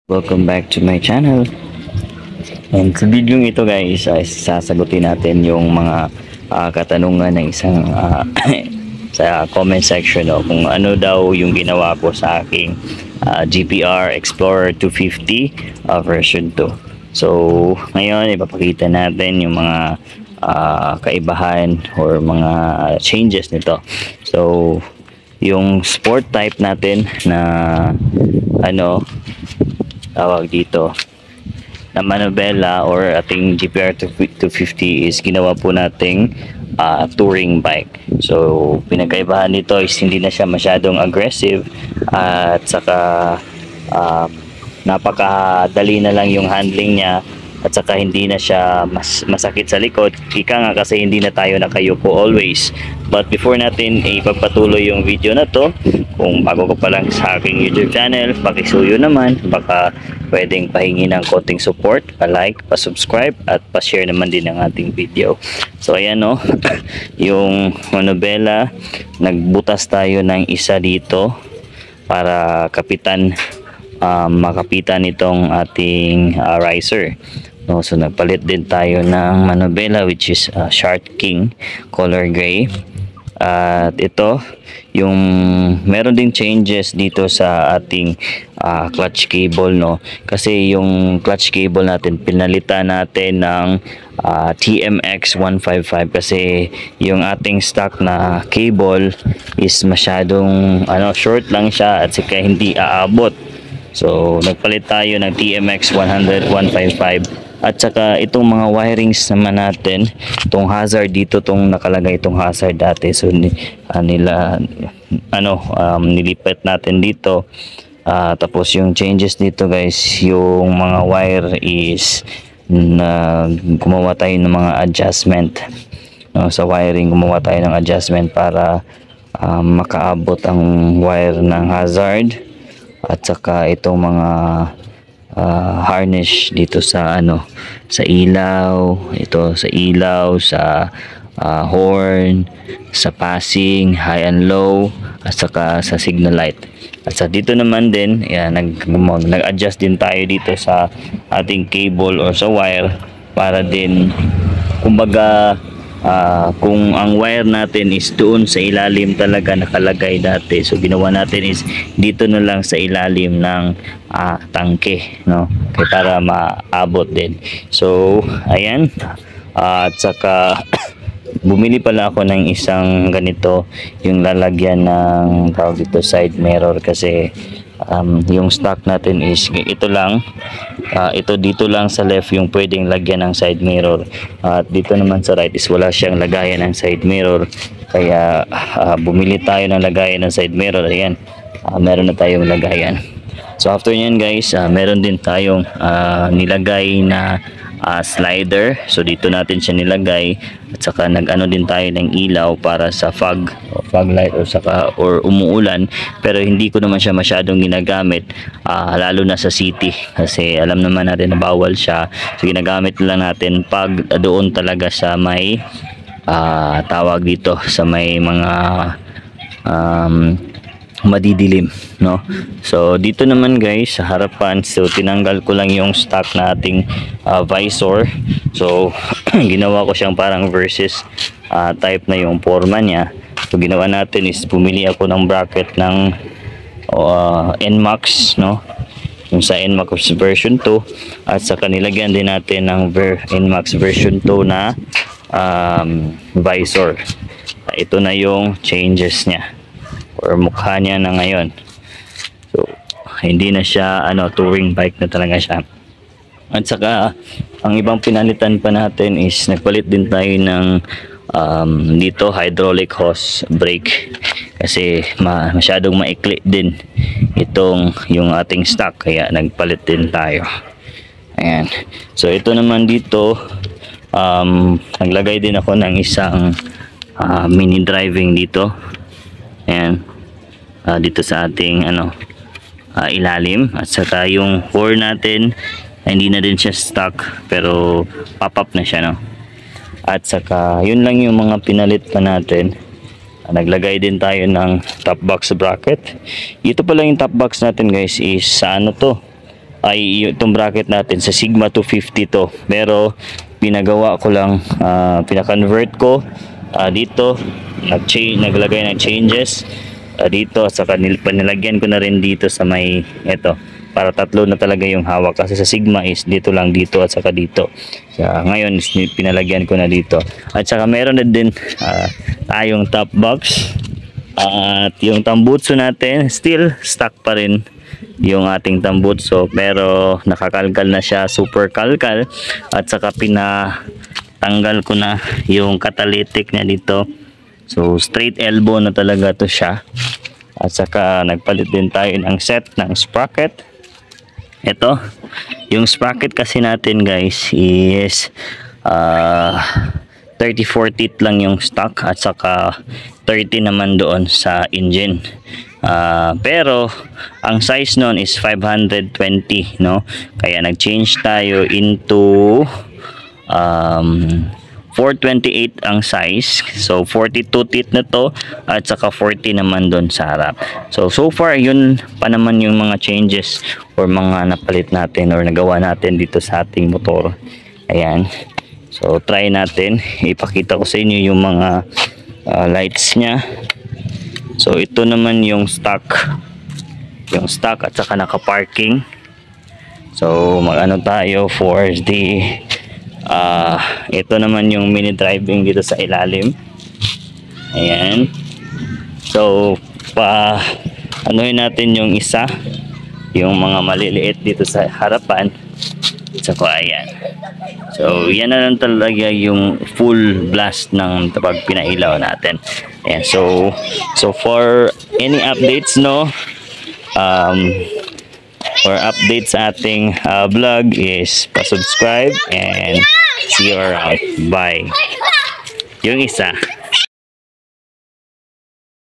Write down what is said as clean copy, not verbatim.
Welcome back to my channel. And sa video ito guys ay sasagutin natin yung mga katanungan ng isang sa comment section kung ano daw yung ginawa ko sa aking GPR Explorer 250 version 2. So ngayon ipapakita natin yung mga kaibahan or mga changes nito. So yung sport type natin na tawag dito na manubela or ating GPR 250 is ginawa po nating touring bike. So pinagkaibahan nito is hindi na siya masyadong aggressive at saka napakadali na lang yung handling niya at saka hindi na siya masakit sa likod. Ika nga kasi hindi na tayo nakayuko always. But before natin ipagpatuloy yung video na to, kung bago ka pa lang sa aking YouTube channel, pakisuyo naman, baka pwedeng pahingi ng konting support, pa-like, pa-subscribe at pa-share naman din ng ating video. So ayan yung manubela, nagbutas tayo ng isa dito para makapitan itong ating riser. So nagpalit din tayo ng manubela which is Shark King color gray. At ito yung meron din changes dito sa ating clutch cable kasi yung clutch cable natin pinalitan natin ng TMX 155 kasi yung ating stock na cable is masyadong short lang siya at saka hindi aabot. So nagpalit tayo ng TMX 155 at saka itong mga wirings naman natin, itong hazard dito, nakalagay itong hazard dati, so nilipat natin dito. Tapos yung changes dito guys, yung mga wire is gumawa tayo ng mga adjustment sa wiring, gumawa tayo ng adjustment para makaabot ang wire ng hazard at saka itong mga harness dito sa sa ilaw, sa horn, sa passing, high and low at saka sa signal light. At sa dito naman din nag-adjust din tayo dito sa ating cable or sa wire para din kumbaga kung ang wire natin is doon sa ilalim talaga nakalagay dati, so ginawa natin is dito na lang sa ilalim ng tangke kaya para maabot din. So ayan, at saka bumili pala ako ng isang ganito, yung lalagyan ng tawag dito side mirror kasi yung stock natin is ito lang. Ito dito lang sa left yung pwedeng lagyan ng side mirror at dito naman sa right is wala siyang lagayan ng side mirror, kaya bumili tayo ng lagayan ng side mirror. Ayan, meron na tayong lagayan. So after nyan guys, meron din tayong nilagay na slider, so dito natin siya nilagay at saka nag-ano din tayo ng ilaw para sa fog light or umuulan, pero hindi ko naman siya masyadong ginagamit lalo na sa city kasi alam naman natin na bawal siya, so ginagamit lang natin pag doon talaga sa may tawag dito sa may mga madidilim So dito naman guys sa harapan, so tinanggal ko lang yung stock na ating visor. So ginawa ko siyang parang versus type na yung forma niya. So ginawa natin is bumili ako ng bracket ng NMAX yung sa NMAX version 2 at saka nilagyan din natin ng NMAX version 2 na visor. Ito na yung changes niya or mukha niya na ngayon. So hindi na siya touring bike na talaga siya. At saka ang ibang pinalitan pa natin is nagpalit din tayo ng dito hydraulic hose brake kasi masyadong maikli din yung ating stock, kaya nagpalit din tayo. Ayan, so ito naman dito naglagay din ako ng isang mini driving dito. Ayan, dito sa ating ilalim at saka yung core natin hindi na din siya stock pero pop up na siya at saka yun lang yung mga pinalit pa natin. Naglagay din tayo ng top box bracket. Ito pala yung top box natin guys is sa ay itong bracket natin sa Sigma 250 to, pero pinagawa ko lang, pina-convert ko dito, naglagay ng changes dito, at saka panilagyan ko na rin dito sa may ito, para tatlo na talaga yung hawak, kasi sa Sigma is dito lang, dito at saka dito. Ngayon is pinalagyan ko na dito, at saka meron na din tayong top box, at yung tambutso natin still stock pa rin yung ating tambutso, pero nakakalkal na siya, super kalkal, at saka pinatanggal ko na yung catalytic na dito, so straight elbow na talaga to siya. At saka nagpalit din tayo ng set ng sprocket. Ito yung sprocket kasi natin guys is 34 teeth lang yung stock, at saka 30 naman doon sa engine. Pero ang size nun is 520, no? Kaya nag-change tayo into 428 ang size. So 42 teeth na to, at saka 40 naman doon sa harap. So far yun pa naman yung mga changes or mga napalit natin or nagawa natin dito sa ating motor. Ayan. So try natin, ipakita ko sa inyo yung mga lights nya. So ito naman yung stock at saka naka-parking. So mag-ano tayo for the ito naman yung mini driving dito sa ilalim. Ayan. So anuhin natin yung isa, yung mga maliliit dito sa harapan. So ayan. So yan na lang talaga yung full blast ng pag pinailaw natin. Ayan. So for any updates, no, for updates sa ating vlog is pa-subscribe, and see you around. Bye. Yung isa